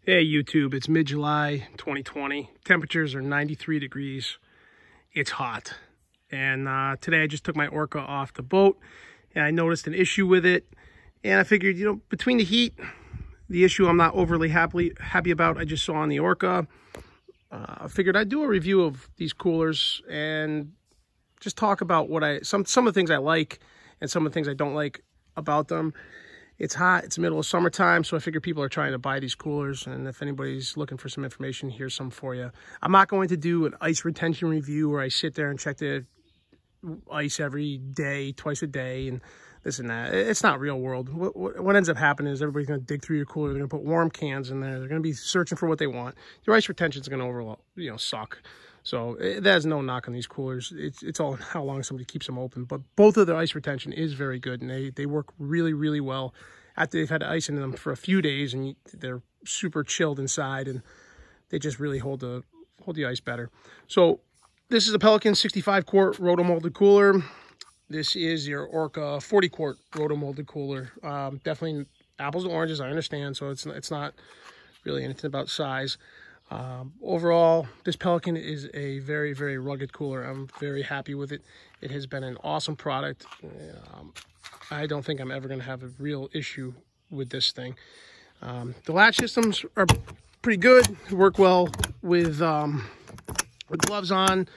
Hey YouTube, it's mid-July 2020. Temperatures are 93 degrees. It's hot. And today I just took my Orca off the boat and I noticed an issue with it. And I figured, between the heat, the issue I'm not overly happy about, I just saw on the Orca. I figured I'd do a review of these coolers and just talk about some of the things I like and some of the things I don't like about them. It's hot, it's the middle of summertime, so I figure people are trying to buy these coolers, and if anybody's looking for some information, here's some for you. I'm not going to do an ice retention review where I sit there and check the ice every day, twice a day, and this and that. It's not real world. What ends up happening is everybody's going to dig through your cooler, they're going to put warm cans in there, they're going to be searching for what they want. Your ice retention is going to suck. So there's no knock on these coolers. It's all how long somebody keeps them open. But both of their ice retention is very good, and they work really, really well after they've had ice in them for a few days, and they're super chilled inside, and they just really hold the ice better. So this is a Pelican 65-quart roto-molded cooler. This is your Orca 40-quart roto-molded cooler. Definitely apples and oranges, I understand, so it's not really anything about size. Overall, this Pelican is a very, very rugged cooler. I'm very happy with it. It has been an awesome product. I don't think I'm ever going to have a real issue with this thing. The latch systems are pretty good. They work well with gloves on.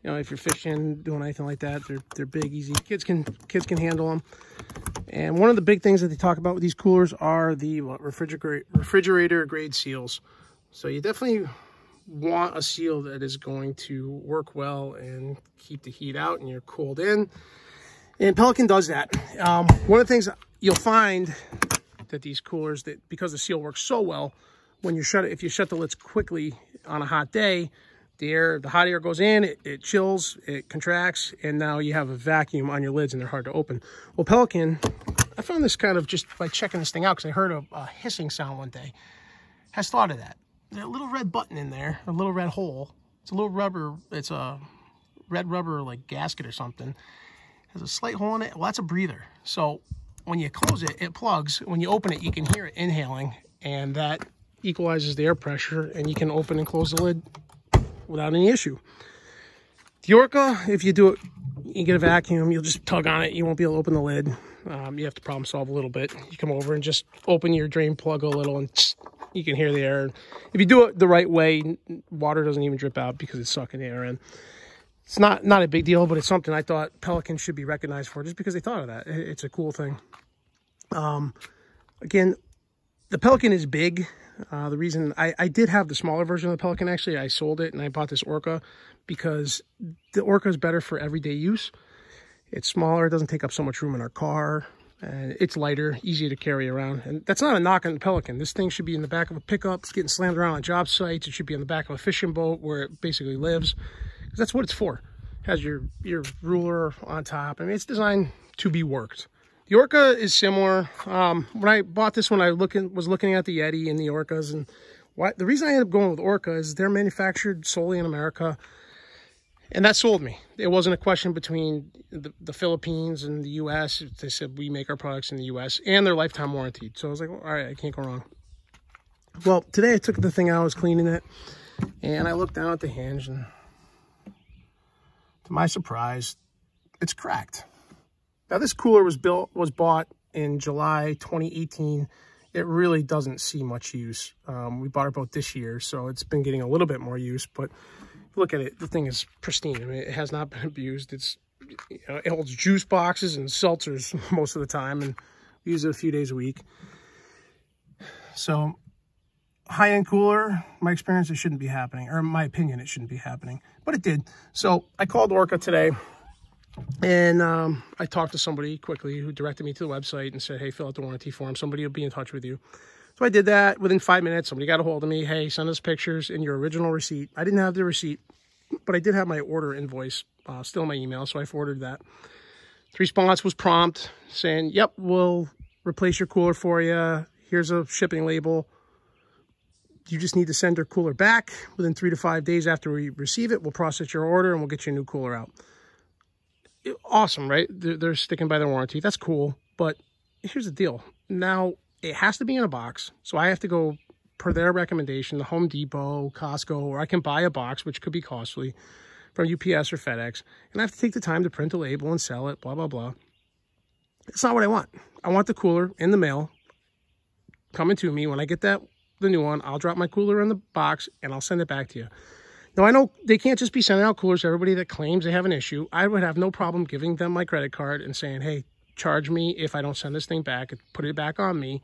If you're fishing, doing anything like that, they're big, easy. Kids can handle them. And one of the big things that they talk about with these coolers are the refrigerator grade seals. So you definitely want a seal that is going to work well and keep the heat out and you're cooled in. And Pelican does that. One of the things you'll find that these coolers, because the seal works so well, if you shut the lids quickly on a hot day, the hot air goes in, it chills, it contracts, and now you have a vacuum on your lids and they're hard to open. Well, Pelican, I found this kind of just by checking this thing out because I heard a hissing sound one day, has thought of that. There's a little red button in there, a little red hole. It's a little rubber, it's a red rubber like gasket or something. Has a slight hole in it. Well, that's a breather. So when you close it, it plugs. When you open it, you can hear it inhaling, and that equalizes the air pressure, and you can open and close the lid without any issue. The Orca, if you do it, you get a vacuum, you'll just tug on it. You won't be able to open the lid. You have to problem solve a little bit. You come over and just open your drain plug a little, and you can hear the air. If you do it the right way, water doesn't even drip out because it's sucking the air in. It's not a big deal, but it's something I thought Pelican should be recognized for just because they thought of that. It's a cool thing. Again, the Pelican is big. The reason I did have the smaller version of the Pelican, actually, I sold it and I bought this Orca because the Orca is better for everyday use. It's smaller, it doesn't take up so much room in our car, and it's lighter, easier to carry around. And that's not a knock on the Pelican. This thing should be in the back of a pickup. It's getting slammed around on job sites. It should be on the back of a fishing boat where it basically lives, because that's what it's for. It has your ruler on top. I mean, it's designed to be worked. The Orca is similar. When I bought this one, I was looking at the Yeti and the Orcas, and the reason I ended up going with Orca is they're manufactured solely in America, and that sold me. It wasn't a question between the Philippines and the U.S. They said we make our products in the U.S. and they're lifetime warranted. So I was like, well, all right, I can't go wrong. Well, today I took the thing out, I was cleaning it, and I looked down at the hinge, and to my surprise, it's cracked. Now, this cooler was bought in July 2018. It really doesn't see much use. We bought it about this year, so it's been getting a little bit more use. But look at it, the thing is pristine. I mean, it has not been abused. It holds juice boxes and seltzers most of the time, and we use it a few days a week. So, high-end cooler, my experience, it shouldn't be happening, or in my opinion, it shouldn't be happening, but it did. So I called Orca today. And I talked to somebody quickly who directed me to the website and said, hey, fill out the warranty form. Somebody will be in touch with you. So I did that. Within 5 minutes, somebody got a hold of me. Hey, send us pictures and your original receipt. I didn't have the receipt, but I did have my order invoice still in my email, so I forwarded that. The response was prompt, saying, yep, we'll replace your cooler for you. Here's a shipping label. You just need to send your cooler back. Within 3 to 5 days after we receive it, we'll process your order and we'll get you a new cooler out. Awesome, right? They're sticking by their warranty. That's cool. But here's the deal. Now, it has to be in a box. So I have to go per their recommendation, the Home Depot, Costco, or I can buy a box, which could be costly, from UPS or FedEx, and I have to take the time to print a label and sell it, blah, blah, blah. It's not what I want. I want the cooler in the mail coming to me. When I get the new one, I'll drop my cooler in the box and I'll send it back to you. Now, I know they can't just be sending out coolers to everybody that claims they have an issue. I would have no problem giving them my credit card and saying, hey, charge me if I don't send this thing back, and put it back on me,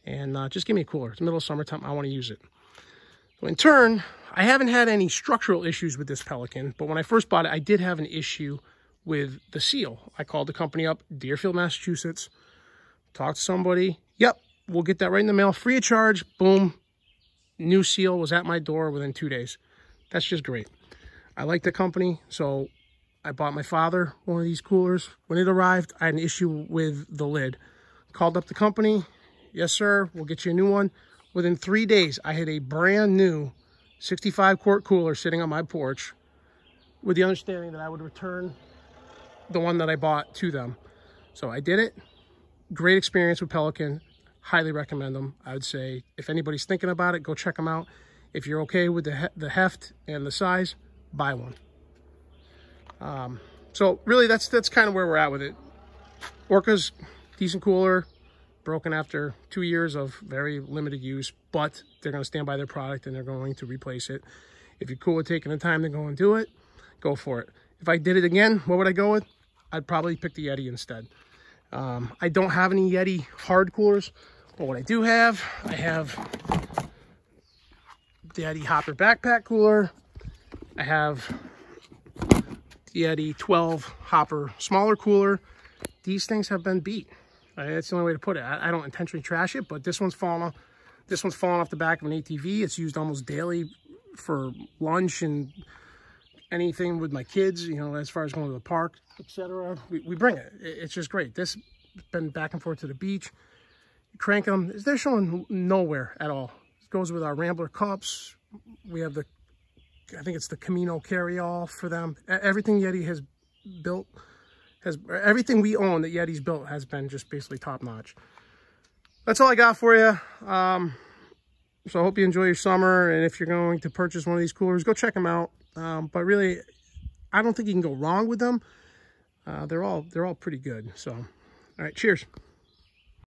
and just give me a cooler. It's the middle of summertime. I want to use it. So in turn, I haven't had any structural issues with this Pelican, but when I first bought it, I did have an issue with the seal. I called the company up, Deerfield, Massachusetts, talked to somebody. Yep, we'll get that right in the mail, free of charge. Boom, new seal was at my door within 2 days. That's just great. I like the company, so I bought my father one of these coolers. When it arrived, I had an issue with the lid. Called up the company. Yes, sir, we'll get you a new one. Within 3 days, I had a brand new 65-quart cooler sitting on my porch with the understanding that I would return the one that I bought to them. So I did it. Great experience with Pelican. Highly recommend them. I would say if anybody's thinking about it, go check them out. If you're okay with the heft and the size, buy one. So really, that's kind of where we're at with it. Orca's decent cooler. Broken after 2 years of very limited use, but they're going to stand by their product and they're going to replace it. If you're cool with taking the time to go and do it, go for it. If I did it again, what would I go with? I'd probably pick the Yeti instead. I don't have any Yeti hard coolers, but what I do have, I have the Yeti Hopper backpack cooler. I have the Yeti 12 Hopper smaller cooler. These things have been beat. That's the only way to put it. I don't intentionally trash it, but this one's fallen off. This one's fallen off the back of an ATV. It's used almost daily for lunch and anything with my kids, you know, as far as going to the park, etc. We bring it. It's just great. This has been back and forth to the beach. You crank them. They're showing nowhere at all. It goes with our Rambler cups. We have I think it's the Camino carry-all for them. Everything Yeti has built, everything we own that Yeti's built has been just basically top-notch. That's all I got for you. So I hope you enjoy your summer, and if you're going to purchase one of these coolers, go check them out. But really, I don't think you can go wrong with them. They're all pretty good. So, all right, cheers.